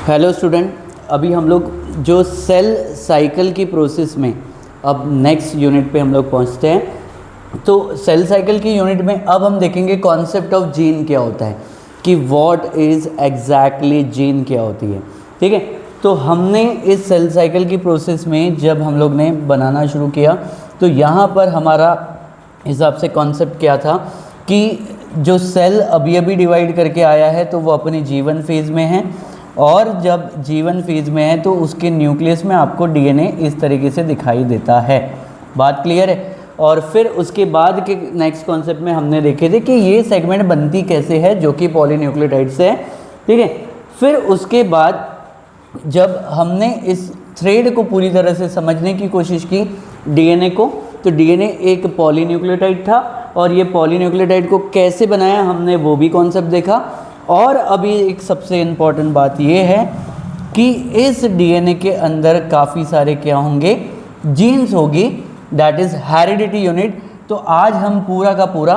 Hello student, अभी हम लोग जो सेल साइकिल की प्रोसेस में अब नेक्स्ट यूनिट पे हम लोग पहुंचते हैं। तो सेल साइकिल की यूनिट में अब हम देखेंगे कॉन्सेप्ट ऑफ जीन क्या होता है, कि व्हाट इज़ एग्जैक्टली जीन क्या होती है। ठीक है, तो हमने इस सेल साइकिल की प्रोसेस में जब हम लोग ने बनाना शुरू किया तो यहाँ पर हमारा हिसाब से कॉन्सेप्ट क्या था कि जो सेल अभी अभी डिवाइड करके आया है तो वो अपने जीवन फेज़ में है, और जब जीवन फेज़ में है तो उसके न्यूक्लियस में आपको डीएनए इस तरीके से दिखाई देता है। बात क्लियर है। और फिर उसके बाद के नेक्स्ट कॉन्सेप्ट में हमने देखे थे कि ये सेगमेंट बनती कैसे है, जो कि पॉलीन्यूक्लियोटाइड से है। ठीक है, फिर उसके बाद जब हमने इस थ्रेड को पूरी तरह से समझने की कोशिश की डीएनए को, तो डीएनए एक पॉलीन्यूक्लियोटाइड था और ये पॉलीन्यूक्लियोटाइड को कैसे बनाया हमने वो भी कॉन्सेप्ट देखा। और अभी एक सबसे इम्पॉर्टेंट बात ये है कि इस डीएनए के अंदर काफ़ी सारे क्या होंगे, जीन्स होगी, दैट इज़ हेरिडिटी यूनिट। तो आज हम पूरा का पूरा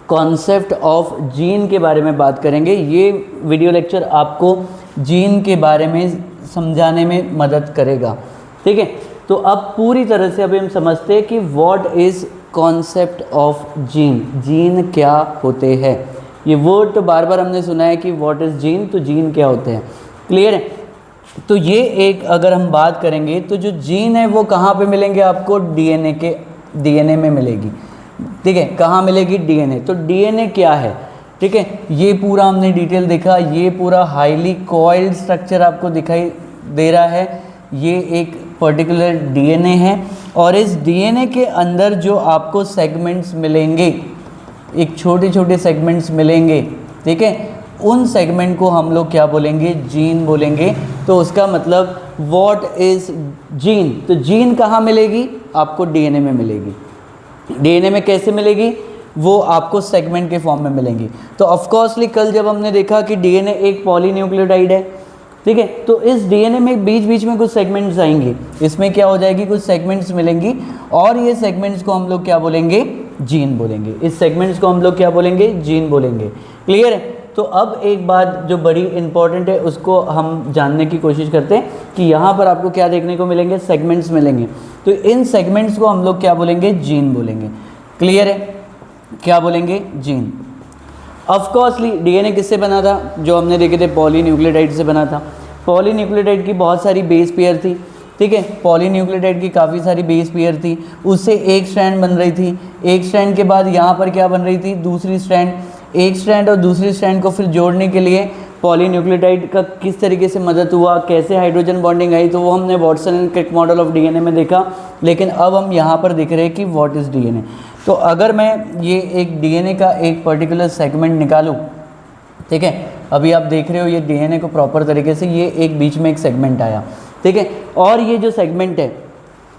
कॉन्सेप्ट ऑफ जीन के बारे में बात करेंगे। ये वीडियो लेक्चर आपको जीन के बारे में समझाने में मदद करेगा। ठीक है, तो अब पूरी तरह से अभी हम समझते हैं कि what is concept of gene, gene क्या होते हैं। ये वर्ड तो बार बार हमने सुना है कि व्हाट इज़ जीन, तो जीन क्या होते हैं, क्लियर है। तो ये एक अगर हम बात करेंगे तो जो जीन है वो कहाँ पे मिलेंगे आपको, डीएनए में मिलेगी। ठीक है, कहाँ मिलेगी, डीएनए। तो डीएनए क्या है, ठीक है, ये पूरा हमने डिटेल देखा। ये पूरा हाईली कॉइल्ड स्ट्रक्चर आपको दिखाई दे रहा है। ये एक पर्टिकुलर डीएनए है और इस डीएनए के अंदर जो आपको सेगमेंट्स मिलेंगे, एक छोटे छोटे सेगमेंट्स मिलेंगे, ठीक है, उन सेगमेंट को हम लोग क्या बोलेंगे, जीन बोलेंगे। तो उसका मतलब व्हाट इज़ जीन, तो जीन कहाँ मिलेगी, आपको डीएनए में मिलेगी। डीएनए में कैसे मिलेगी, वो आपको सेगमेंट के फॉर्म में मिलेंगी। तो ऑफकोर्सली कल जब हमने देखा कि डीएनए एक पॉलीन्यूक्लियोटाइड है, ठीक है, तो इस डीएनए में बीच बीच में कुछ सेगमेंट्स आएंगे, इसमें क्या हो जाएगी, कुछ सेगमेंट्स मिलेंगी और ये सेगमेंट्स को हम लोग क्या बोलेंगे, जीन बोलेंगे। इस सेगमेंट्स को हम लोग क्या बोलेंगे, जीन बोलेंगे। क्लियर है। तो अब एक बात जो बड़ी इंपॉर्टेंट है उसको हम जानने की कोशिश करते हैं कि यहाँ पर आपको क्या देखने को मिलेंगे, सेगमेंट्स मिलेंगे। तो इन सेगमेंट्स को हम लोग क्या बोलेंगे, जीन बोलेंगे। क्लियर है, क्या बोलेंगे, जीन। ऑफकोर्सली डीएनए किससे बना था, जो हमने देखे थे पॉलीन्यूक्लियोटाइड से बना था। पॉलीन्यूक्लियोटाइड की बहुत सारी बेस पेयर थी, ठीक है, पॉलीन्यूक्लियोटाइड की काफ़ी सारी बेस पेयर थी, उससे एक स्ट्रैंड बन रही थी। एक स्ट्रैंड के बाद यहाँ पर क्या बन रही थी, दूसरी स्ट्रैंड। एक स्ट्रैंड और दूसरी स्ट्रैंड को फिर जोड़ने के लिए पॉलीन्यूक्लियोटाइड का किस तरीके से मदद हुआ, कैसे हाइड्रोजन बॉन्डिंग आई, तो वो हमने Watson and Crick model of DNA में देखा। लेकिन अब हम यहाँ पर देख रहे हैं कि व्हाट इज़ डीएनए। तो अगर मैं ये एक डीएनए का एक पर्टिकुलर सेगमेंट निकालूँ, ठीक है, अभी आप देख रहे हो ये डीएनए को प्रॉपर तरीके से, ये एक बीच में एक सेगमेंट आया, ठीक है, और ये जो सेगमेंट है,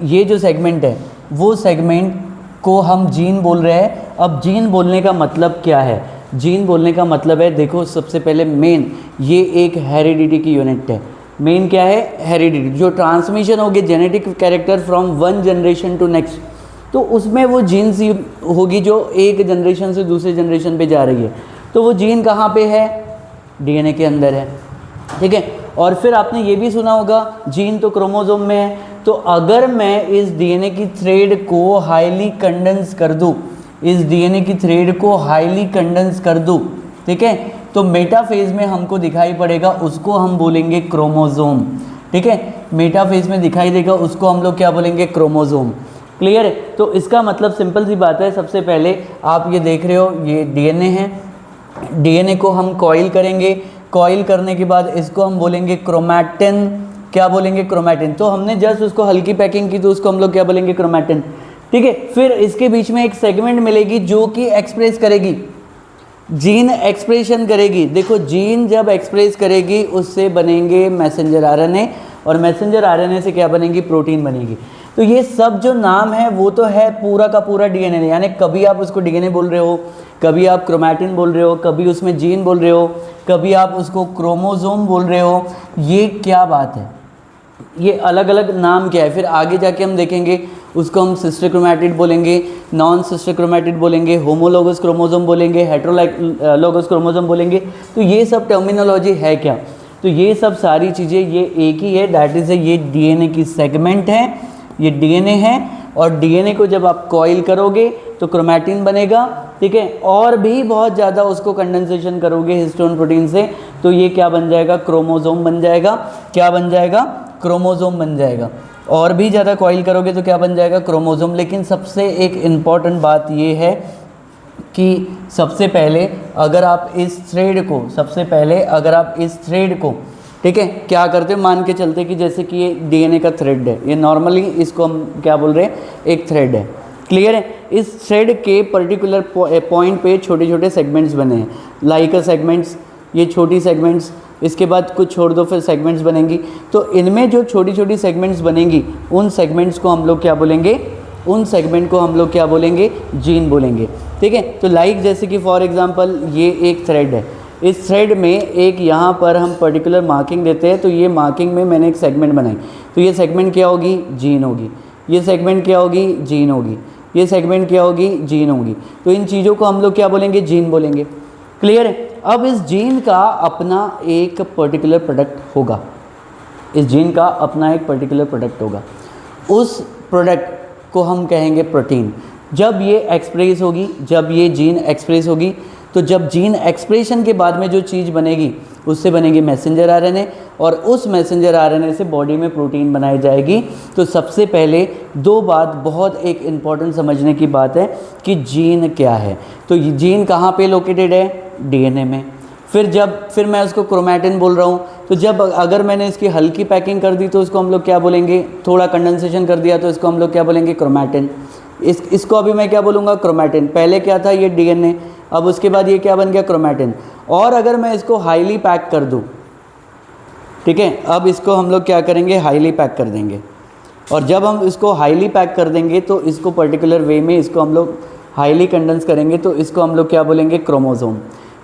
ये जो सेगमेंट है वो सेगमेंट को हम जीन बोल रहे हैं। अब जीन बोलने का मतलब क्या है, जीन बोलने का मतलब है, देखो सबसे पहले मेन ये एक हेरिडिटी की यूनिट है। मेन क्या है, हेरिडिटी, जो ट्रांसमिशन होगी genetic character from one generation to next, तो उसमें वो जीन्स होगी जो एक जनरेशन से दूसरे जनरेशन पे जा रही है। तो वो जीन कहाँ पे है, डीएनए के अंदर है, ठीक है। और फिर आपने ये भी सुना होगा जीन तो क्रोमोसोम में है। तो अगर मैं इस डीएनए की थ्रेड को हाईली कंडेंस कर दूँ, इस डीएनए की थ्रेड को हाईली कंडेंस कर दूँ, ठीक है, तो मेटाफेज में हमको दिखाई पड़ेगा, उसको हम बोलेंगे क्रोमोसोम। ठीक है, मेटाफेज में दिखाई देगा, उसको हम लोग क्या बोलेंगे, क्रोमोसोम। क्लियर है। तो इसका मतलब सिंपल सी बात है, सबसे पहले आप ये देख रहे हो ये डीएनए है, डीएनए को हम कॉइल करेंगे, कॉइल करने के बाद इसको हम बोलेंगे क्रोमैटिन। क्या बोलेंगे, क्रोमैटिन। तो हमने जस्ट उसको हल्की पैकिंग की तो उसको हम लोग क्या बोलेंगे, क्रोमैटिन। ठीक है, फिर इसके बीच में एक सेगमेंट मिलेगी जो कि एक्सप्रेस करेगी, जीन एक्सप्रेशन करेगी। देखो जीन जब एक्सप्रेस करेगी उससे बनेंगे मैसेंजर आरएनए, और मैसेंजर आरएनए से क्या बनेगी, प्रोटीन बनेगी। तो ये सब जो नाम है वो तो है पूरा का पूरा डीएनए, यानी कभी आप उसको डीएनए बोल रहे हो, कभी आप क्रोमैटिन बोल रहे हो, कभी उसमें जीन बोल रहे हो, कभी आप उसको क्रोमोसोम बोल रहे हो। ये क्या बात है, ये अलग अलग नाम क्या है। फिर आगे जाके हम देखेंगे उसको हम सिस्टर क्रोमैटिड बोलेंगे, नॉन सिस्टर क्रोमैटिड बोलेंगे, होमोलोगस क्रोमोसोम बोलेंगे, हेटेरोलोगस क्रोमोसोम बोलेंगे। तो ये सब टर्मिनोलॉजी है क्या। तो ये सब सारी चीज़ें ये एक ही है, दैट इज़ ये डीएनए की सेगमेंट है, ये डीएनए है। और डीएनए को जब आप कॉइल करोगे तो क्रोमैटिन बनेगा, ठीक है। और भी बहुत ज़्यादा उसको कंडेंसेशन करोगे हिस्टोन प्रोटीन से तो ये क्या बन जाएगा, क्रोमोसोम बन जाएगा। क्या बन जाएगा, क्रोमोसोम बन जाएगा। और भी ज़्यादा कॉइल करोगे तो क्या बन जाएगा, क्रोमोसोम। लेकिन सबसे एक इम्पॉर्टेंट बात ये है कि सबसे पहले अगर आप इस थ्रेड को ठीक है क्या करते हैं, मान के चलते कि जैसे कि ये डीएनए का थ्रेड है, ये नॉर्मली इसको हम क्या बोल रहे हैं, एक थ्रेड है, क्लियर है। इस थ्रेड के पर्टिकुलर पॉइंट पे छोटे छोटे सेगमेंट्स बने हैं, लाइक सेगमेंट्स, ये छोटी सेगमेंट्स, इसके बाद कुछ छोड़ दो फिर सेगमेंट्स बनेंगी। तो इनमें जो छोटी छोटी सेगमेंट्स बनेंगी उन सेगमेंट्स को हम लोग क्या बोलेंगे, जीन बोलेंगे, ठीक है। तो लाइक जैसे कि फॉर एग्जांपल ये एक थ्रेड है, इस थ्रेड में एक यहाँ पर हम पर्टिकुलर मार्किंग देते हैं, तो ये मार्किंग में मैंने एक सेगमेंट बनाई, तो ये सेगमेंट क्या होगी, जीन होगी। ये सेगमेंट क्या होगी, जीन होगी। ये सेगमेंट क्या होगी, जीन होगी। तो इन चीज़ों को हम लोग क्या बोलेंगे, जीन बोलेंगे, क्लियर है। अब इस जीन का अपना एक पर्टिकुलर प्रोडक्ट होगा, उस प्रोडक्ट को हम कहेंगे प्रोटीन। जब ये एक्सप्रेस होगी, जब ये जीन एक्सप्रेस होगी, तो जब जीन एक्सप्रेशन के बाद में जो चीज़ बनेगी उससे बनेगी मैसेंजर आरएनए, और उस मैसेंजर आरएनए से बॉडी में प्रोटीन बनाई जाएगी। तो सबसे पहले दो बात बहुत एक इम्पॉर्टेंट समझने की बात है कि जीन क्या है। तो ये जीन कहाँ पे लोकेटेड है, डीएनए में। फिर मैं उसको क्रोमैटिन बोल रहा हूँ, तो जब अगर मैंने इसकी हल्की पैकिंग कर दी तो इसको हम लोग क्या बोलेंगे, थोड़ा कंडेंसेशन कर दिया तो इसको हम लोग क्या बोलेंगे, क्रोमैटिन। इसको अभी मैं क्या बोलूँगा, क्रोमैटिन। पहले क्या था, ये डीएनए, अब उसके बाद ये क्या बन गया, क्रोमैटिन। और अगर मैं इसको हाईली पैक कर दूँ, ठीक है, अब इसको हम लोग क्या करेंगे, हाईली पैक कर देंगे। और जब हम इसको हाईली पैक कर देंगे तो इसको पर्टिकुलर वे में इसको हम लोग हाईली कंडेंस करेंगे, तो इसको हम लोग क्या बोलेंगे, क्रोमोसोम।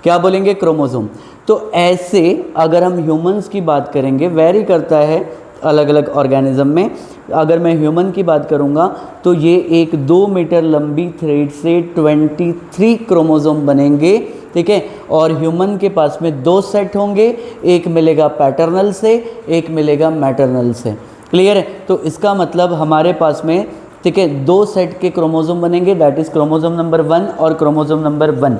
क्या बोलेंगे, क्रोमोसोम। तो ऐसे अगर हम ह्यूमंस की बात करेंगे, वेरी करता है अलग अलग ऑर्गेनिज्म में। अगर मैं ह्यूमन की बात करूंगा तो ये एक 2 मीटर लंबी थ्रेड से 23 क्रोमोसोम बनेंगे, ठीक है। और ह्यूमन के पास में 2 सेट होंगे, एक मिलेगा पैटर्नल से, एक मिलेगा मैटरनल से, क्लियर है। तो इसका मतलब हमारे पास में, ठीक है, 2 सेट के क्रोमोसोम बनेंगे, दैट इज़ क्रोमोसोम नंबर 1 और क्रोमोसोम नंबर 1,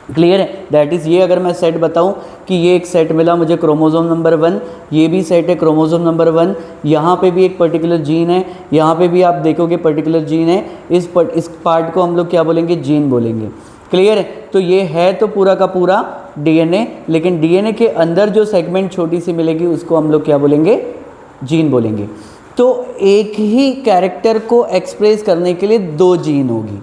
क्लियर है। दैट इज़ ये अगर मैं सेट बताऊं कि ये एक सेट मिला मुझे क्रोमोसोम नंबर 1, ये भी सेट है क्रोमोसोम नंबर 1, यहाँ पे भी एक पर्टिकुलर जीन है, यहाँ पे भी आप देखोगे पर्टिकुलर जीन है, इस पार्ट को हम लोग क्या बोलेंगे, जीन बोलेंगे, क्लियर है। तो ये है तो पूरा का पूरा डीएनए, लेकिन डीएनए के अंदर जो सेगमेंट छोटी सी मिलेगी उसको हम लोग क्या बोलेंगे, जीन बोलेंगे। तो एक ही कैरेक्टर को एक्सप्रेस करने के लिए 2 जीन होगी,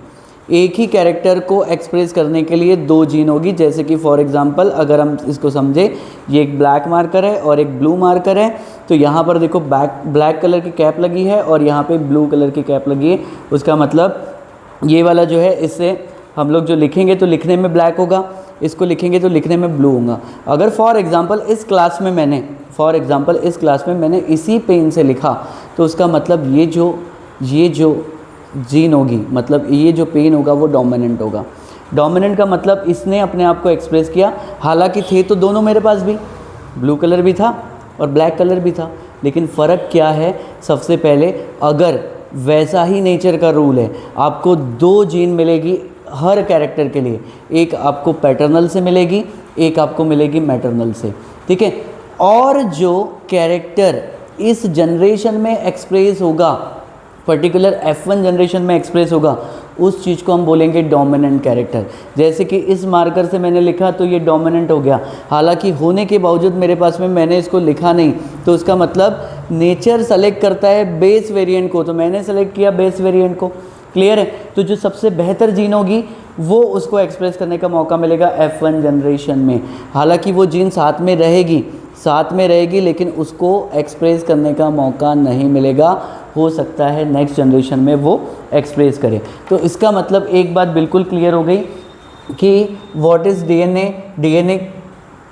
एक ही कैरेक्टर को एक्सप्रेस करने के लिए 2 जीन होगी। जैसे कि फॉर एग्जांपल अगर हम इसको समझे, ये एक ब्लैक मार्कर है और एक ब्लू मार्कर है, तो यहाँ पर देखो ब्लैक कलर की कैप लगी है और यहाँ पे ब्लू कलर की कैप लगी है। उसका मतलब ये वाला जो है, इससे हम लोग जो लिखेंगे तो लिखने में ब्लैक होगा, इसको लिखेंगे तो लिखने में ब्लू होगा। अगर फॉर एग्ज़ाम्पल इस क्लास में मैंने इसी पेन से लिखा तो उसका मतलब ये जो जीन होगी, मतलब ये जो पेन होगा वो डोमिनेंट होगा। डोमिनेंट का मतलब इसने अपने आप को एक्सप्रेस किया, हालांकि थे तो दोनों मेरे पास भी, ब्लू कलर भी था और ब्लैक कलर भी था, लेकिन फ़र्क क्या है, सबसे पहले अगर वैसा ही नेचर का रूल है, आपको 2 जीन मिलेगी हर कैरेक्टर के लिए, एक आपको पैटर्नल से मिलेगी, एक आपको मिलेगी मैटरनल से, ठीक है। और जो कैरेक्टर इस जनरेशन में एक्सप्रेस होगा, पर्टिकुलर F1 जनरेशन में एक्सप्रेस होगा, उस चीज़ को हम बोलेंगे डोमिनेंट कैरेक्टर। जैसे कि इस मार्कर से मैंने लिखा तो ये डोमिनेंट हो गया, हालांकि होने के बावजूद मेरे पास में मैंने इसको लिखा नहीं, तो उसका मतलब नेचर सेलेक्ट करता है बेस वेरिएंट को, तो मैंने सेलेक्ट किया बेस वेरिएंट को, क्लियर है। तो जो सबसे बेहतर जीन होगी वो उसको एक्सप्रेस करने का मौका मिलेगा F1 जनरेशन में। हालांकि वो जीन साथ में रहेगी लेकिन उसको एक्सप्रेस करने का मौका नहीं मिलेगा, हो सकता है नेक्स्ट जनरेशन में वो एक्सप्रेस करे। तो इसका मतलब एक बात बिल्कुल क्लियर हो गई कि व्हाट इज़ डीएनए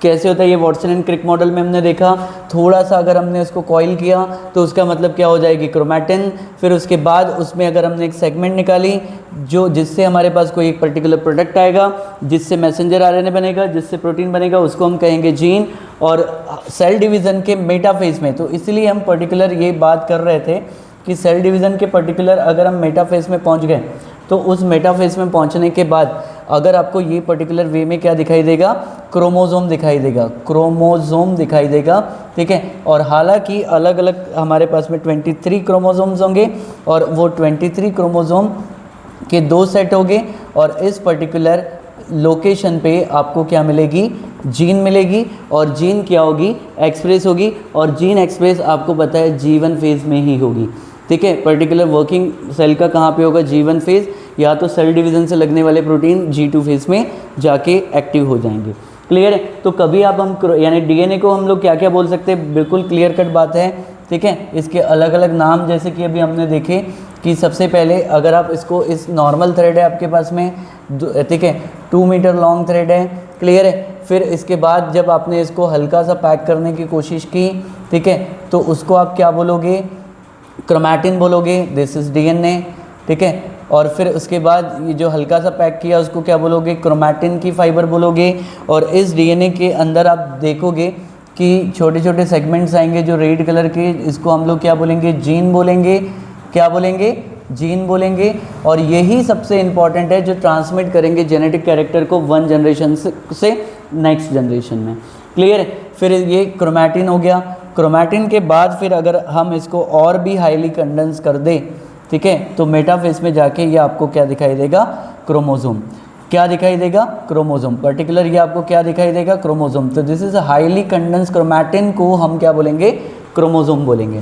कैसे होता है। ये वॉटसन एंड क्रिक मॉडल में हमने देखा, थोड़ा सा अगर हमने उसको कॉइल किया तो उसका मतलब क्या हो जाएगी, क्रोमैटिन। फिर उसके बाद उसमें अगर हमने एक सेगमेंट निकाली जिससे हमारे पास कोई एक पर्टिकुलर प्रोडक्ट आएगा, जिससे मैसेंजर आरएनए बनेगा, जिससे प्रोटीन बनेगा, उसको हम कहेंगे जीन। और सेल डिवीज़न के मेटाफेज में। तो इसलिए हम पर्टिकुलर ये बात कर रहे थे कि सेल डिवीज़न के पर्टिकुलर अगर हम मेटाफेज में पहुंच गए तो उस मेटाफेज में पहुंचने के बाद अगर आपको ये पर्टिकुलर वे में क्या दिखाई देगा, क्रोमोसोम दिखाई देगा, क्रोमोसोम दिखाई देगा, ठीक है। और हालांकि अलग अलग हमारे पास में 23 क्रोमोसोम्स होंगे और वो 23 क्रोमोसोम के 2 सेट होंगे और इस पर्टिकुलर लोकेशन पे आपको क्या मिलेगी, जीन मिलेगी। और जीन क्या होगी, एक्सप्रेस होगी। और जीन एक्सप्रेस आपको पता है G1 फेज़ में ही होगी, ठीक है। पर्टिकुलर वर्किंग सेल का कहाँ पे होगा, G1 फेज़, या तो सेल डिवीज़न से लगने वाले प्रोटीन G2 फेज़ में जाके एक्टिव हो जाएंगे। क्लियर है। तो कभी आप हम यानी डीएनए को हम लोग क्या क्या बोल सकते हैं, बिल्कुल क्लियर कट बात है, ठीक है। इसके अलग अलग नाम जैसे कि अभी हमने देखे कि सबसे पहले अगर आप इसको, इस नॉर्मल थ्रेड है आपके पास में, ठीक है, 2 मीटर लॉन्ग थ्रेड है, क्लियर है। फिर इसके बाद जब आपने इसको हल्का सा पैक करने की कोशिश की, ठीक है, तो उसको आप क्या बोलोगे, क्रोमैटिन बोलोगे, दिस इज़ डीएनए, ठीक है। और फिर उसके बाद ये जो हल्का सा पैक किया उसको क्या बोलोगे, क्रोमैटिन की फाइबर बोलोगे। और इस डीएनए के अंदर आप देखोगे कि छोटे छोटे सेगमेंट्स आएंगे जो रेड कलर के, इसको हम लोग क्या बोलेंगे, जीन बोलेंगे। क्या बोलेंगे, जीन बोलेंगे। और यही सबसे इम्पॉर्टेंट है जो ट्रांसमिट करेंगे जेनेटिक कैरेक्टर को 1 जनरेशन से नेक्स्ट जनरेशन में। क्लियर है। फिर ये क्रोमैटिन हो गया। क्रोमैटिन के बाद फिर अगर हम इसको और भी हाईली कंडेंस कर दें, ठीक है, तो मेटाफेज में जाके ये आपको क्या दिखाई देगा, क्रोमोसोम। क्या दिखाई देगा, क्रोमोसोम। पर्टिकुलर ये आपको क्या दिखाई देगा, क्रोमोसोम। तो this is highly condense chromatin को हम क्या बोलेंगे, क्रोमोसोम बोलेंगे।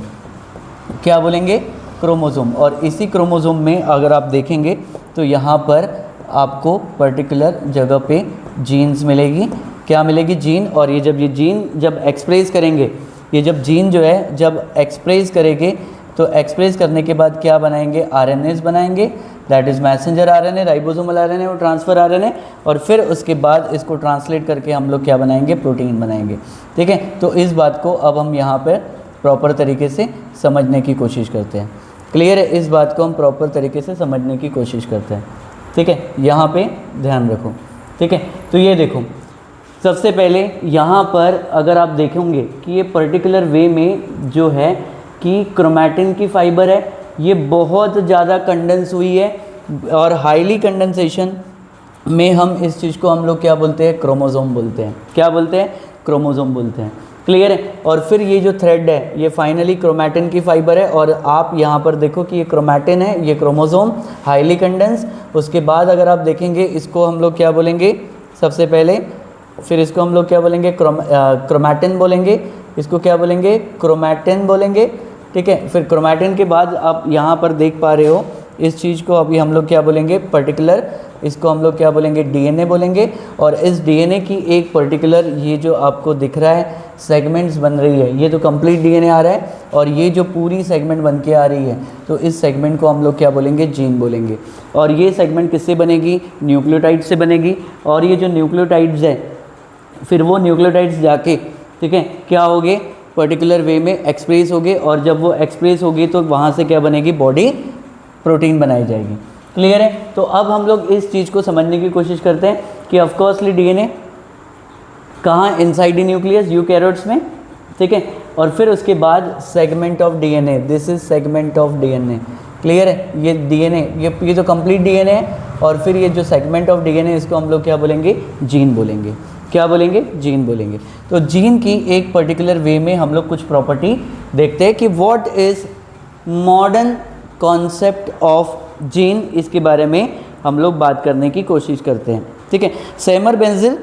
क्या बोलेंगे, क्रोमोसोम। और इसी क्रोमोसोम में अगर आप देखेंगे तो यहाँ पर आपको पर्टिकुलर जगह पे जीन्स मिलेगी। क्या मिलेगी, जीन। और ये जीन जब एक्सप्रेस करेंगे, ये जब जीन जो है जब एक्सप्रेस करेंगे तो एक्सप्रेस करने के बाद क्या बनाएंगे, आरएनएस बनाएंगे, that is messenger RNA, ribosomal RNA और ट्रांसफ़र आरएनए। और फिर उसके बाद इसको ट्रांसलेट करके हम लोग क्या बनाएंगे, प्रोटीन बनाएंगे, ठीक है। तो इस बात को अब हम यहाँ पर प्रॉपर तरीके से समझने की कोशिश करते हैं। क्लियर है। इस बात को हम प्रॉपर तरीके से समझने की कोशिश करते हैं, ठीक है। यहाँ पे ध्यान रखो, ठीक है। तो ये देखो, सबसे पहले यहाँ पर अगर आप देखेंगे कि ये पर्टिकुलर वे में जो है कि क्रोमैटिन की फाइबर है, ये बहुत ज़्यादा कंडेंस हुई है। और हाईली कंडेंसेशन में हम इस चीज़ को हम लोग क्या बोलते हैं, क्रोमोसोम बोलते हैं। क्या बोलते हैं, क्रोमोसोम बोलते हैं। क्लियर है। और फिर ये जो थ्रेड है ये फाइनली क्रोमैटिन की फाइबर है। और आप यहाँ पर देखो कि ये क्रोमैटिन है, ये क्रोमोसोम हाईली कंडेंस। उसके बाद अगर आप देखेंगे इसको हम लोग क्या बोलेंगे, सबसे पहले फिर इसको हम लोग क्या बोलेंगे, क्रोमैटिन बोलेंगे। इसको क्या बोलेंगे, क्रोमैटिन बोलेंगे, ठीक है। फिर क्रोमैटिन के बाद आप यहाँ पर देख पा रहे हो इस चीज़ को अभी हम लोग क्या बोलेंगे, पर्टिकुलर इसको हम लोग क्या बोलेंगे, डीएनए बोलेंगे। और इस डीएनए की एक पर्टिकुलर ये जो आपको दिख रहा है सेगमेंट्स बन रही है, ये तो कंप्लीट डीएनए आ रहा है। और ये जो पूरी सेगमेंट बन के आ रही है तो इस सेगमेंट को हम लोग क्या बोलेंगे, जीन बोलेंगे। और ये सेगमेंट किससे बनेगी, न्यूक्लियोटाइड से बनेगी। और ये जो न्यूक्लियोटाइड्स है फिर वो न्यूक्लियोटाइड्स जाके, ठीक है, क्या होगे, पर्टिकुलर वे में एक्सप्रेस होगे। और जब वो एक्सप्रेस होगी तो वहाँ से क्या बनेगी, बॉडी प्रोटीन बनाई जाएगी। क्लियर है। तो अब हम लोग इस चीज़ को समझने की कोशिश करते हैं कि ऑफकोर्सली डीएनए कहाँ, इनसाइड द न्यूक्लियस, यूकैरियोट्स में, ठीक है। और फिर उसके बाद segment of DNA, this is segment of DNA. Clear है। ये डीएनए ये तो कंप्लीट डीएनए है। और फिर ये जो सेगमेंट ऑफ डीएनए इसको हम लोग क्या बोलेंगे, जीन बोलेंगे। क्या बोलेंगे, जीन बोलेंगे। तो जीन की एक पर्टिकुलर वे में हम लोग कुछ प्रॉपर्टी देखते हैं कि what is modern concept of gene, इसके बारे में हम लोग बात करने की कोशिश करते हैं, ठीक है। सेमर बेंजिल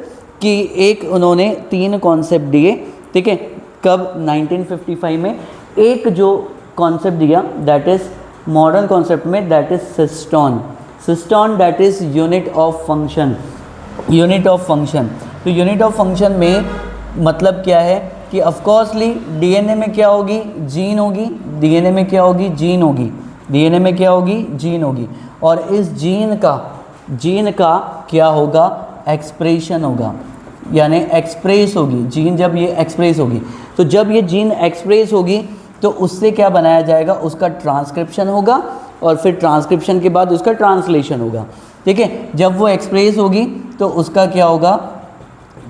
की एक उन्होंने 3 कॉन्सेप्ट दिए, ठीक है। कब, 1955 में एक जो कॉन्सेप्ट दिया दैट इज़ मॉडर्न कॉन्सेप्ट में, that is cistron. Cistron that is unit of function, unit of function. तो यूनिट ऑफ फंक्शन में मतलब क्या है कि ऑफकोर्सली डीएनए में क्या होगी, जीन होगी। डीएनए में क्या होगी, जीन होगी। डीएनए में क्या होगी, जीन होगी। और इस जीन का क्या होगा, एक्सप्रेशन होगा, यानी एक्सप्रेस होगी जीन। जब ये एक्सप्रेस होगी तो जब ये जीन एक्सप्रेस होगी तो उससे क्या बनाया जाएगा, उसका ट्रांसक्रिप्शन होगा। और फिर ट्रांसक्रिप्शन के बाद उसका ट्रांसलेशन होगा, ठीक है। जब वो एक्सप्रेस होगी तो उसका क्या होगा,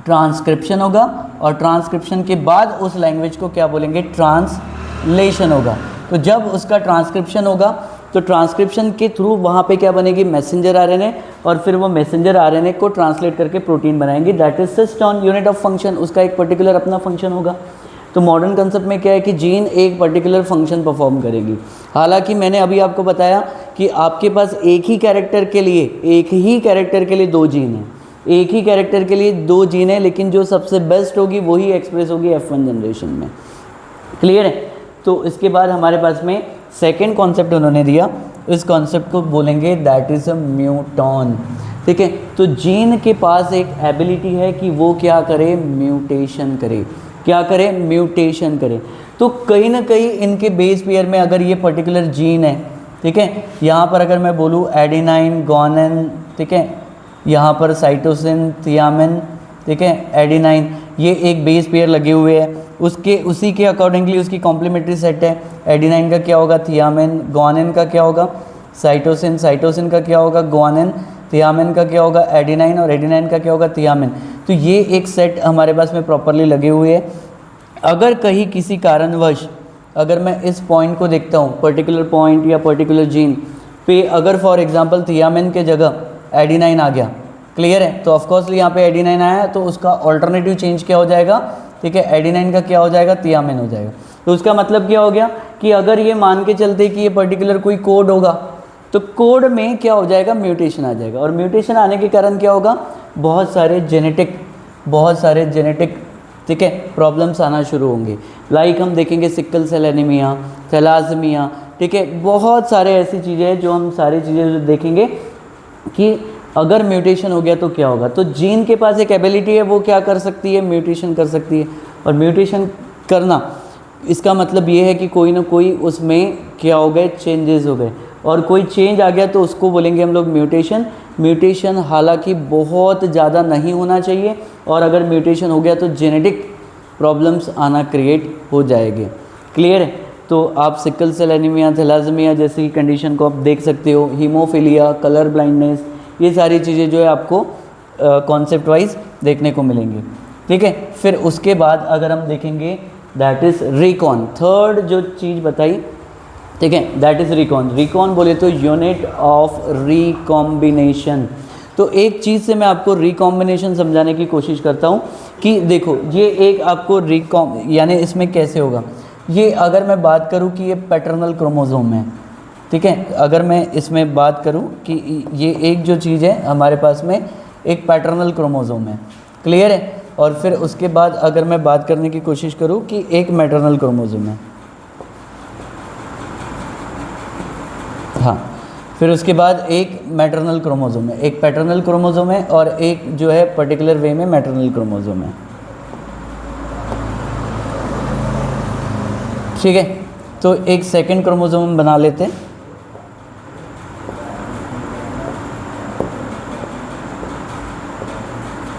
ट्रांसक्रिप्शन होगा, और ट्रांसक्रिप्शन के बाद उस लैंग्वेज को क्या बोलेंगे, ट्रांसलेशन होगा। तो जब उसका ट्रांसक्रिप्शन होगा तो ट्रांसक्रिप्शन के थ्रू वहाँ पे क्या बनेगी, मैसेंजर आरएनए, और फिर वो मैसेंजर आरएनए को ट्रांसलेट करके प्रोटीन बनाएंगे, that is cistron, unit of function, उसका एक पर्टिकुलर अपना फंक्शन होगा। तो मॉडर्न कंसेप्ट में क्या है कि जीन एक पर्टिकुलर फंक्शन परफॉर्म करेगी। हालांकि मैंने अभी आपको बताया कि आपके पास एक ही कैरेक्टर के लिए 2 जीन हैं, एक ही कैरेक्टर के लिए 2 जीन है, लेकिन जो सबसे बेस्ट होगी वही एक्सप्रेस होगी F1 जनरेशन में। क्लियर है? तो इसके बाद हमारे पास में सेकेंड कॉन्सेप्ट उन्होंने दिया, इस कॉन्सेप्ट को बोलेंगे दैट इज़ अ म्यूटॉन। ठीक है, तो जीन के पास एक एबिलिटी है कि वो क्या करे, म्यूटेशन करे। क्या करे, म्यूटेशन करे। तो कहीं ना कहीं इनके बेस पेयर में अगर ये पर्टिकुलर जीन है, ठीक है, यहाँ पर अगर मैं बोलूँ एडिनाइन, गुआनिन, ठीक है, यहाँ पर साइटोसिन, थियामिन, ठीक है, एडिनाइन, ये एक बेस पेयर लगे हुए हैं, उसी के अकॉर्डिंगली उसकी कॉम्प्लीमेंट्री सेट है। एडिनाइन का क्या होगा, थियामिन, गुआनिन का क्या होगा, साइटोसिन, साइटोसिन का क्या होगा, गुआनिन, थियामिन का क्या होगा, एडिनाइन, और एडिनाइन का क्या होगा, थियामिन। तो ये एक सेट हमारे पास में प्रॉपरली लगे हुए हैं। अगर कहीं किसी कारणवश अगर मैं इस पॉइंट को देखता हूँ, पर्टिकुलर पॉइंट या पर्टिकुलर जीन पे अगर फॉर एग्जांपल थियामिन के जगह एडिनाइन आ गया, क्लियर है, तो ऑफकोर्सली यहाँ पे एडिनाइन आया तो उसका ऑल्टरनेटिव चेंज क्या हो जाएगा, ठीक है, एडिनाइन का क्या हो जाएगा, थियामिन हो जाएगा। तो उसका मतलब क्या हो गया कि अगर ये मान के चलते कि ये पर्टिकुलर कोई कोड होगा तो कोड में क्या हो जाएगा, म्यूटेशन आ जाएगा, और म्यूटेशन आने के कारण क्या होगा, बहुत सारे जेनेटिक ठीक है प्रॉब्लम्स आना शुरू होंगे। लाइक हम देखेंगे सिकल सेल एनीमिया, थैलासेमिया, ठीक है, बहुत सारे ऐसी चीज़ें हैं जो हम सारी चीज़ें जो देखेंगे कि अगर म्यूटेशन हो गया तो क्या होगा। तो जीन के पास एक एबिलिटी है, वो क्या कर सकती है, म्यूटेशन कर सकती है, और म्यूटेशन करना इसका मतलब ये है कि कोई ना कोई उसमें क्या हो गए, चेंजेस हो गए, और कोई चेंज आ गया तो उसको बोलेंगे हम लोग म्यूटेशन। म्यूटेशन हालांकि बहुत ज़्यादा नहीं होना चाहिए, और अगर म्यूटेशन हो गया तो जेनेटिक प्रॉब्लम्स आना क्रिएट हो जाएंगे। क्लियर है? तो आप सिकल सेल एनीमिया, थैलासेमिया जैसी कंडीशन को आप देख सकते हो, हीमोफीलिया, कलर ब्लाइंडनेस, ये सारी चीज़ें जो है आपको कॉन्सेप्ट वाइज देखने को मिलेंगी। ठीक है, फिर उसके बाद अगर हम देखेंगे दैट इज़ रिकॉन, थर्ड जो चीज़ बताई, ठीक है, दैट इज़ रिकॉन। रिकॉन बोले तो यूनिट ऑफ रिकॉम्बिनेशन। तो एक चीज़ से मैं आपको रिकॉम्बिनेशन समझाने की कोशिश करता हूँ कि देखो ये एक आपको यानी इसमें कैसे होगा, ये अगर मैं बात करूँ कि ये पैटर्नल क्रोमोसोम है, ठीक है, अगर मैं इसमें बात करूँ कि ये एक जो चीज़ है हमारे पास में एक पैटर्नल क्रोमोसोम है, क्लियर है, और फिर उसके बाद अगर मैं बात करने की कोशिश करूँ कि एक मैटरनल क्रोमोसोम है, हाँ, फिर उसके बाद एक मैटरनल क्रोमोसोम है, एक पैटर्नल क्रोमोसोम है, और एक जो है पर्टिकुलर वे में मैटरनल क्रोमोसोम है। ठीक है, तो एक सेकंड क्रोमोसोम बना लेते हैं।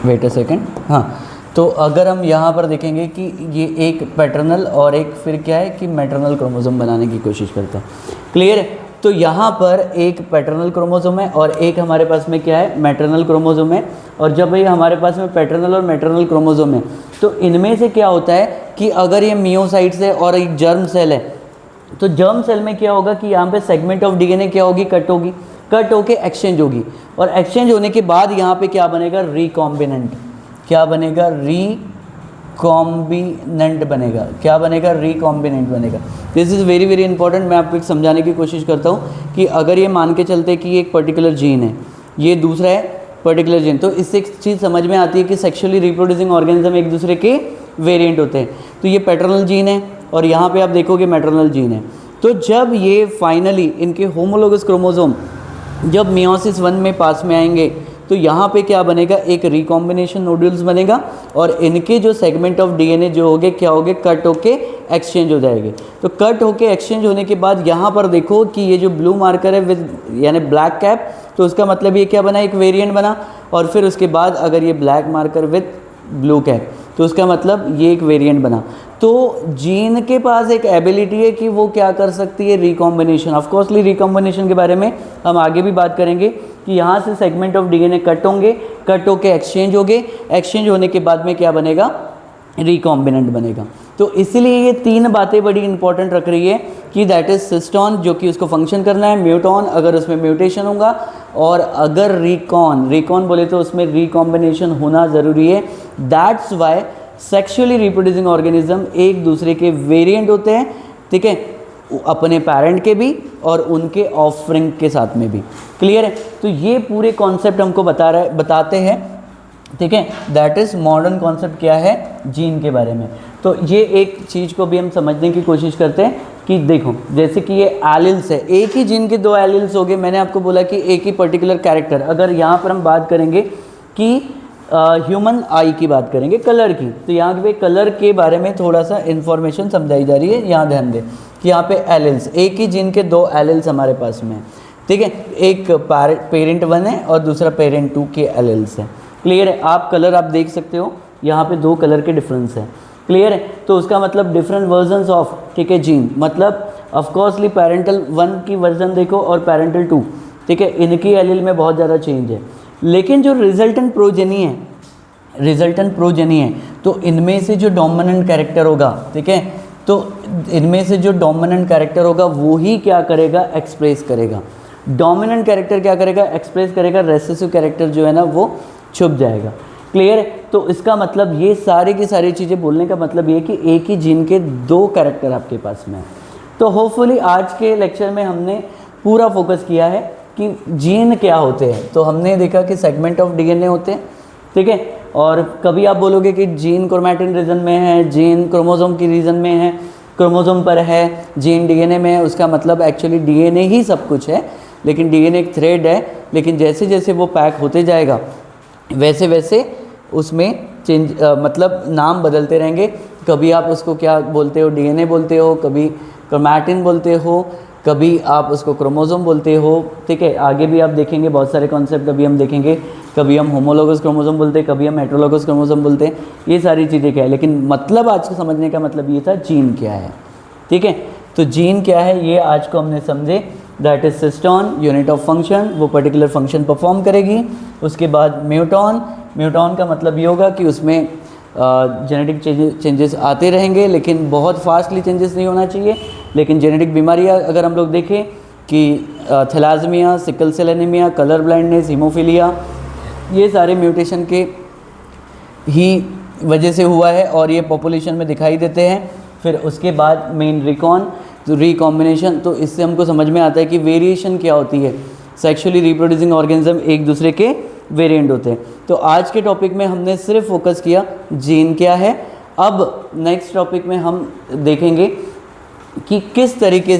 वेट अ सेकंड, हाँ, तो अगर हम यहाँ पर देखेंगे कि ये एक पैटर्नल और एक फिर क्या है कि मैटरनल क्रोमोसोम बनाने की कोशिश करता है। क्लियर है? तो यहाँ पर एक पैटर्नल क्रोमोसोम है और एक हमारे पास में क्या है, मैटरनल क्रोमोसोम है। और जब ये हमारे पास में पैटर्नल और मैटरनल क्रोमोसोम है तो इनमें से क्या होता है कि अगर ये मियोसाइट्स है और एक जर्म सेल है, तो जर्म सेल में क्या होगा कि यहाँ पे सेगमेंट ऑफ डीएनए क्या होगी, कट होगी, कट होके एक्सचेंज होगी, और एक्सचेंज होने के बाद यहाँ पे क्या बनेगा, रिकॉम्बिनेंट। क्या बनेगा, रिकॉम्बिनेंट बनेगा। क्या बनेगा, रिकॉम्बिनेंट बनेगा। This is very very important. मैं आपको एक समझाने की कोशिश करता हूँ कि अगर ये मान के चलते कि ये एक पर्टिकुलर जीन है, ये दूसरा है पर्टिकुलर जीन, तो इससे एक चीज़ समझ में आती है कि सेक्सुअली रिप्रोड्यूसिंग ऑर्गेनिज्म एक दूसरे के वेरिएंट होते हैं। तो ये पैटर्नल जीन है और यहाँ पे आप देखोगे मैटरनल जीन है। तो जब ये फाइनली इनके होमोलोगस क्रोमोसोम जब मियोसिस 1 में पास में आएंगे तो यहाँ पे क्या बनेगा, एक रिकॉम्बिनेशन नोड्यूल्स बनेगा और इनके जो सेगमेंट ऑफ डीएनए जो होंगे क्या होंगे, कट होके एक्सचेंज हो जाएंगे। तो कट होके एक्सचेंज होने के बाद यहाँ पर देखो कि ये जो ब्लू मार्कर है विद यानी ब्लैक कैप, तो उसका मतलब ये क्या बना, एक वेरिएंट बना। और फिर उसके बाद अगर ये black marker with blue cap, तो उसका मतलब ये एक वेरिएंट बना। तो जीन के पास एक एबिलिटी है कि वो क्या कर सकती है, रिकॉम्बिनेशन। ऑफकोर्सली रिकॉम्बिनेशन के बारे में हम आगे भी बात करेंगे कि यहाँ से सेगमेंट ऑफ डीएनए कट होंगे, कट होके एक्सचेंज हो गए, एक्सचेंज होने के बाद में क्या बनेगा, रिकॉम्बिनेंट बनेगा। तो इसलिए ये तीन बातें बड़ी इंपॉर्टेंट रख रही है कि दैट इज सिस्टोन जो कि उसको फंक्शन करना है, म्यूटॉन अगर उसमें म्यूटेशन होगा, और अगर रिकॉन बोले तो उसमें रिकॉम्बिनेशन होना ज़रूरी है। That's why sexually reproducing organism एक दूसरे के वेरिएंट होते हैं, ठीक है, अपने पेरेंट के भी और उनके ऑफस्प्रिंग के साथ में भी। क्लियर है? तो ये पूरे कॉन्सेप्ट हमको बताते हैं, ठीक है। दैट इज़ मॉडर्न कॉन्सेप्ट क्या है जीन के बारे में। तो ये एक चीज़ को भी हम समझने की कोशिश करते हैं कि देखो जैसे कि ये एलिल्स है, एक ही जीन के दो एलिल्स हो गए। मैंने आपको बोला कि एक ही पर्टिकुलर कैरेक्टर, अगर यहाँ पर हम बात करेंगे कि ह्यूमन आई की बात करेंगे, कलर की, तो यहाँ पे कलर के बारे में थोड़ा सा इन्फॉर्मेशन समझाई जा रही है। यहाँ ध्यान दें कि यहाँ पे एलिल्स, एक ही जीन के दो एलिल्स हमारे पास में है, ठीक है। एक पेरेंट 1 है और दूसरा पेरेंट 2 के एलिल्स है। क्लियर है? आप कलर आप देख सकते हो, यहाँ पे दो कलर के डिफरेंस है। क्लियर है? तो उसका मतलब डिफरेंट वर्जन्स ऑफ, ठीक है, जीन, मतलब ऑफकोर्सली पेरेंटल 1 की वर्जन देखो और पेरेंटल 2, ठीक है, इनकी एलील में बहुत ज़्यादा चेंज है। लेकिन जो रिजल्टेंट प्रोजेनी है तो इनमें से जो डोमिनेंट कैरेक्टर होगा, ठीक है, तो इनमें से जो डोमिनेंट कैरेक्टर होगा वो ही क्या करेगा, एक्सप्रेस करेगा। डोमिनेंट कैरेक्टर क्या करेगा, एक्सप्रेस करेगा, रेसेसिव कैरेक्टर जो है ना वो छुप जाएगा। क्लियर है? तो इसका मतलब ये सारी की सारी चीज़ें बोलने का मतलब ये कि एक ही जीन के दो कैरेक्टर आपके पास में है। तो होपफुली आज के लेक्चर में हमने पूरा फोकस किया है कि जीन क्या होते हैं। तो हमने देखा कि सेगमेंट ऑफ डीएनए होते हैं, ठीक है, और कभी आप बोलोगे कि जीन क्रोमैटिन रीजन में है, जीन क्रोमोसोम की रीजन में है, क्रोमोसोम पर है, जीन डीएनए में है, उसका मतलब एक्चुअली डीएनए ही सब कुछ है। लेकिन डीएनए एक थ्रेड है, लेकिन जैसे जैसे वो पैक होते जाएगा वैसे वैसे उसमें चेंज मतलब नाम बदलते रहेंगे। कभी आप उसको क्या बोलते हो, डीएनए बोलते हो, कभी क्रोमैटिन बोलते हो, कभी आप उसको क्रोमोसोम बोलते हो, ठीक है। आगे भी आप देखेंगे बहुत सारे कॉन्सेप्ट अभी हम देखेंगे, कभी हम होमोलोगस क्रोमोसोम बोलते हैं, कभी हम हेटेरोलोगस क्रोमोसोम बोलते हैं, ये सारी चीज़ें क्या है। लेकिन मतलब आज को समझने का मतलब ये था जीन क्या है, ठीक है। तो जीन क्या है ये आज को हमने समझे। That is cistron, unit of function, वो पर्टिकुलर फंक्शन परफॉर्म करेगी। उसके बाद म्यूटॉन, म्यूटॉन का मतलब ये होगा कि उसमें जेनेटिक चेंजेस आते रहेंगे, लेकिन बहुत फास्टली चेंजेस नहीं होना चाहिए। लेकिन जेनेटिक बीमारियां अगर हम लोग देखें कि thalassaemia, sickle cell anaemia, colour blindness, haemophilia, ये सारे म्यूटेशन के ही वजह से हुआ है और ये पॉपुलेशन में दिखाई देते हैं। फिर उसके बाद मेन रिकॉम्बिनेशन, तो इससे हमको समझ में आता है कि वेरिएशन क्या होती है। सेक्सुअली रिप्रोड्यूसिंग ऑर्गेनिज्म एक दूसरे के वेरिएंट होते हैं। तो आज के टॉपिक में हमने सिर्फ फोकस किया जीन क्या है। अब नेक्स्ट टॉपिक में हम देखेंगे कि किस तरीके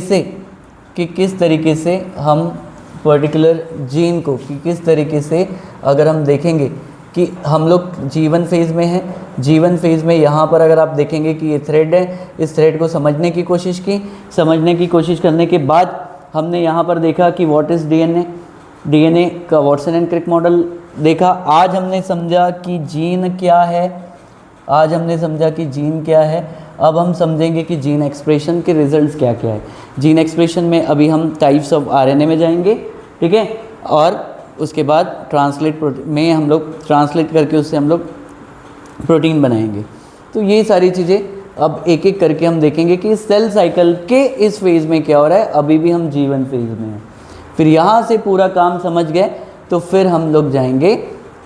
से हम पर्टिकुलर जीन को, कि किस तरीके से अगर हम देखेंगे कि हम लोग जीवन फेज़ में हैं, जीवन फेज़ में यहाँ पर अगर आप देखेंगे कि ये थ्रेड है, इस थ्रेड को समझने की कोशिश की, समझने की कोशिश करने के बाद हमने यहाँ पर देखा कि व्हाट इज़ डीएनए, डीएनए का वाटसन एंड क्रिक मॉडल देखा। आज हमने समझा कि जीन क्या है, आज हमने समझा कि जीन क्या है। अब हम समझेंगे कि जीन एक्सप्रेशन के रिजल्ट्स क्या क्या है। जीन एक्सप्रेशन में अभी हम टाइप्स ऑफ आरएनए में जाएंगे, ठीक है, और उसके बाद में हम लोग ट्रांसलेट करके उससे हम लोग प्रोटीन बनाएंगे। तो ये सारी चीज़ें अब एक एक करके हम देखेंगे कि सेल साइकिल के इस फेज़ में क्या हो रहा है। अभी भी हम जीवन फेज़ में हैं। फिर यहाँ से पूरा काम समझ गए तो फिर हम लोग जाएंगे,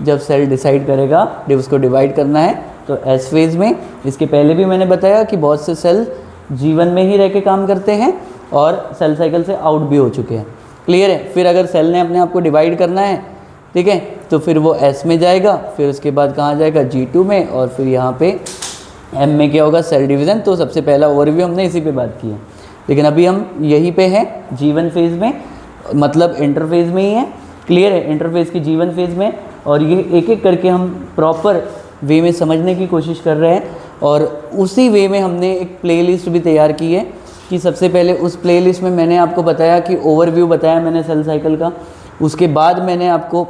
जब सेल डिसाइड करेगा उसको डिवाइड करना है तो एस फेज़ में। इसके पहले भी मैंने बताया कि बहुत से सेल जीवन में ही रह के काम करते हैं और सेल साइकिल से आउट भी हो चुके हैं। क्लियर है? फिर अगर सेल ने अपने आप को डिवाइड करना है, ठीक है, तो फिर वो एस में जाएगा, फिर उसके बाद कहाँ जाएगा, G2 में, और फिर यहाँ पे एम में क्या होगा, सेल डिवीज़न। तो सबसे पहला ओवरव्यू हमने इसी पे बात की है, लेकिन अभी हम यहीं पे हैं जीवन फेज़ में, मतलब इंटरफेज़ में ही है। क्लियर है? इंटरफेज़ की जीवन फेज़ में, और ये एक एक करके हम प्रॉपर वे में समझने की कोशिश कर रहे हैं। और उसी वे में हमने एक प्लेलिस्ट भी तैयार की है कि सबसे पहले उस प्लेलिस्ट में मैंने आपको बताया कि ओवरव्यू बताया मैंने सेल साइकिल का। उसके बाद मैंने आपको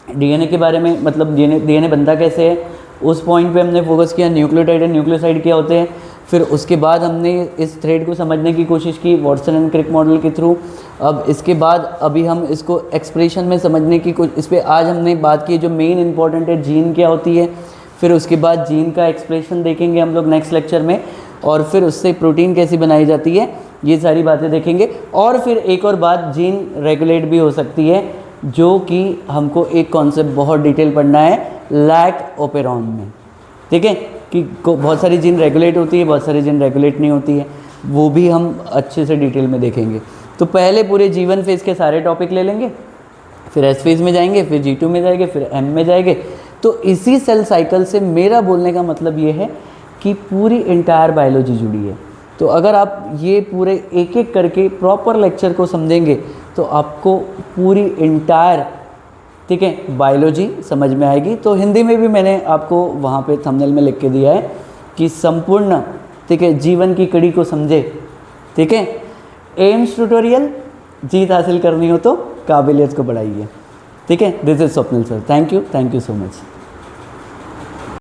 डीएनए के बारे में, मतलब डीएनए बनता कैसे है, उस पॉइंट पे हमने फोकस किया। न्यूक्लियोटाइड एंड न्यूक्लियोसाइड क्या होते हैं। फिर उसके बाद हमने इस थ्रेड को समझने की कोशिश की वॉटसन एंड क्रिक मॉडल के थ्रू। अब इसके बाद अभी हम इसको एक्सप्रेशन में समझने की इस पर आज हमने बात की, जो मेन इंपॉर्टेंट है जीन क्या होती है। फिर उसके बाद जीन का एक्सप्रेशन देखेंगे हम लोग नेक्स्ट लेक्चर में, और फिर उससे प्रोटीन कैसी बनाई जाती है, ये सारी बातें देखेंगे। और फिर एक और बात, जीन रेगुलेट भी हो सकती है, जो कि हमको एक कॉन्सेप्ट बहुत डिटेल पढ़ना है लैक ओपेरॉन में, ठीक है, कि बहुत सारी जीन रेगुलेट होती है, बहुत सारी जीन रेगुलेट नहीं होती है, वो भी हम अच्छे से डिटेल में देखेंगे। तो पहले पूरे जीवन फेज़ के सारे टॉपिक ले लेंगे, फिर एस फेज़ में जाएंगे, फिर G2 में जाएंगे, फिर M में जाएंगे। तो इसी सेल साइकिल से मेरा बोलने का मतलब ये है कि पूरी इंटायर बायोलॉजी जुड़ी है। तो अगर आप ये पूरे एक एक करके प्रॉपर लेक्चर को समझेंगे तो आपको पूरी इंटायर, ठीक है, बायोलॉजी समझ में आएगी। तो हिंदी में भी मैंने आपको वहाँ पे थंबनेल में लिख के दिया है कि संपूर्ण, ठीक है, जीवन की कड़ी को समझे, ठीक है। एम्स ट्यूटोरियल, जीत हासिल करनी हो तो काबिलियत को बढ़ाइए, ठीक है। This is Swapnil sir, thank you so much.